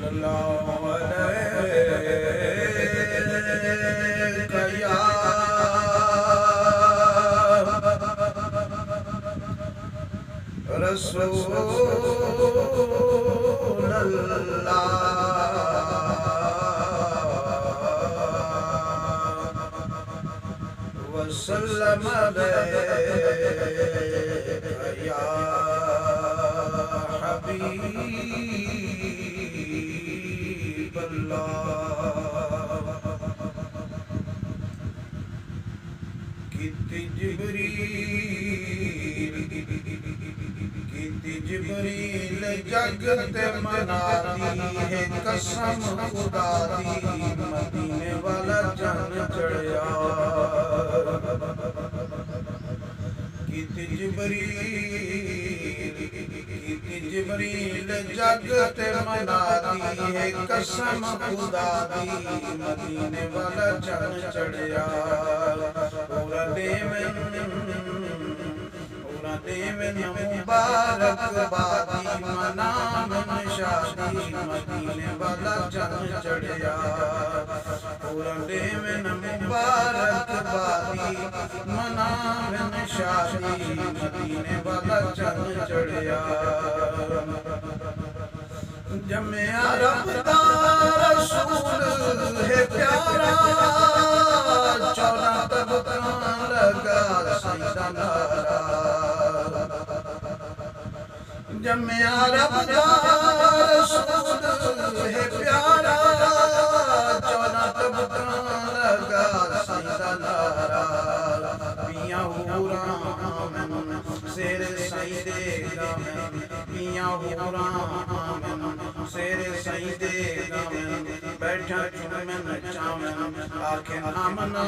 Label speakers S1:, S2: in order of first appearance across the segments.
S1: اللہ علیک یا رسول اللہ وسلم علیک یا حبیب اللہ کیتی جبریل جگ تے منادی ہے قسم خدا دی مدینے والا جان چڑھیا کیتی جبریل جگ تے منادی ہے قسم خدا دی مدینے والا جان چڑھیا پورا دیوین مبارک بادی منام شادی مدینے والا جان چڑھیا پورا دیوین مبارک بادی منام شادی مدینے والا جان چڑھیا جمع رب دا رسول ہے پیارا چودہ طبقان لگا سجدہ نارا جمع رب دا رسول ہے پیارا چودہ طبقان لگا سجدہ نارا پیاں حوران سیر سیدے دامن پیاں حوران سیر سیدے دامن بیٹھا چومن چامن آکھن آمنا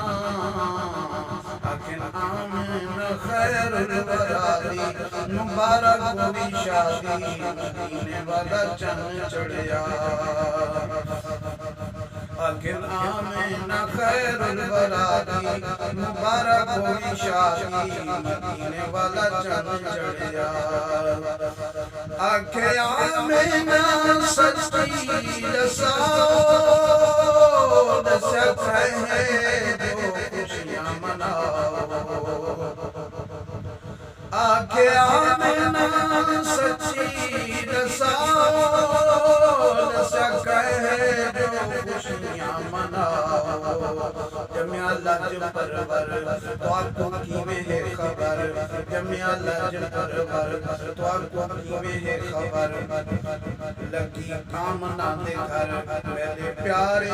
S1: آکھن آمن خیر الورادی مبارک ہوئی شادی مدینے والا چن چڑھیا آکھن آمن خیر الورادی مبارک ہوئی شادی مدینے والا چن چڑھیا آکھے آمن سچی رسول سکھے ہیں جو خوشیاں مناؤ آکھے آمن سچی رسول سکھے ہیں جو خوشیاں مناؤ جمع لج پرور تو آنکھوں کی میں ہے خبر جمع لج پرور تو آنکھوں کی میں ہے خبر لگی کامنا دے گھر میرے پیارے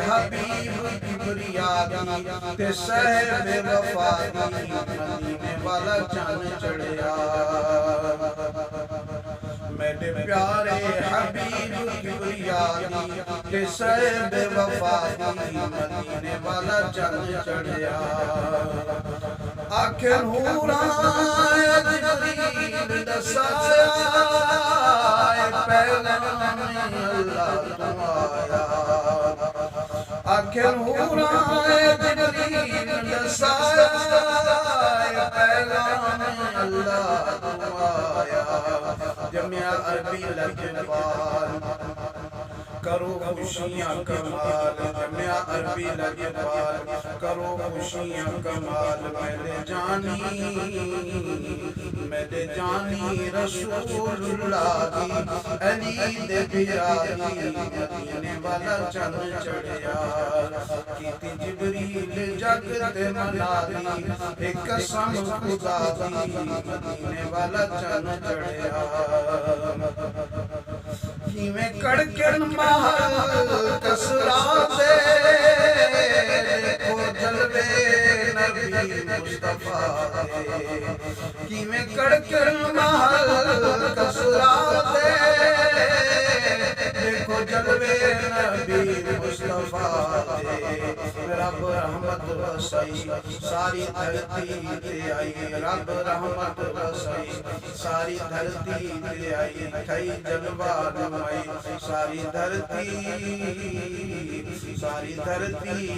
S1: حبیب کبریا دی تے صاحب وفا دی مدینے والا چان چڑھیا میرے پیارے حبیب کبریا دی تے صاحب وفا دی مدینے والا چان چڑھیا آخر حوران جبریل دسایا پیغام اللہ تم آیا آخر حوران جبریل دسایا پیغام اللہ تم آیا جمع عربی لجبال کرو خوشیاں کمال جمع عربی لجبال کرو خوشیاں کمال میرے جانی رسول اللہ دی علی دے پیاری مدینے والا چن چڑھیا کیتی جبریل جگ تے منادی ایک قسم خدا دی مدینے والا چن چڑھیا میں کڑکن محل کسرا دے دیکھو جلوے نبی مصطفیٰ دے کی میں کڑکن محل کسرا دے دیکھو جلوے نبی مصطفیٰ دے رب رحمت وسائی ساری دھرتی تے آئی رب رحمت وسائی ساری دھرتی تے آئی تھئی جلوہ نمائی ساری دھرتی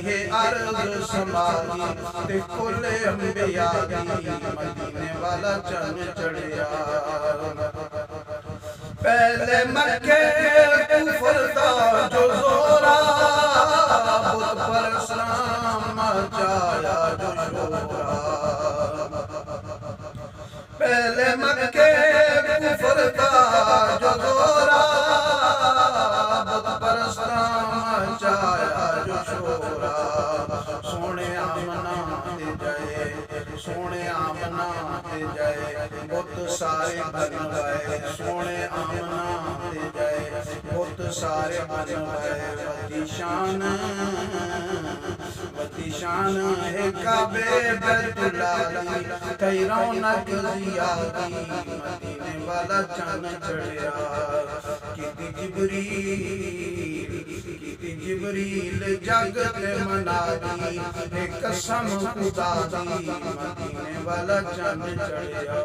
S1: ہے عرض سمائی تے کل انبیاء دی مدینے والا چن چڑھیا پہلے مکے کفر دا جو زورا بت پر اسلام مچایا جو شورا پہلے مکے کفر دا جو زورا بت پر اسلام مچایا جو شورا سونے آمنا دے جائے سونے آمنا دے جائے بت سارے بن گئے سونے آمنا دے جائے بت سارے بن گئے وتی شان ہے کعبے بیت اللہ دی کئی رونق زیادی مدینے والا چان چڑھیا کیتی جبریل جگ تے منادی ایک قسم خدا دی مدینے والا چان چڑھیا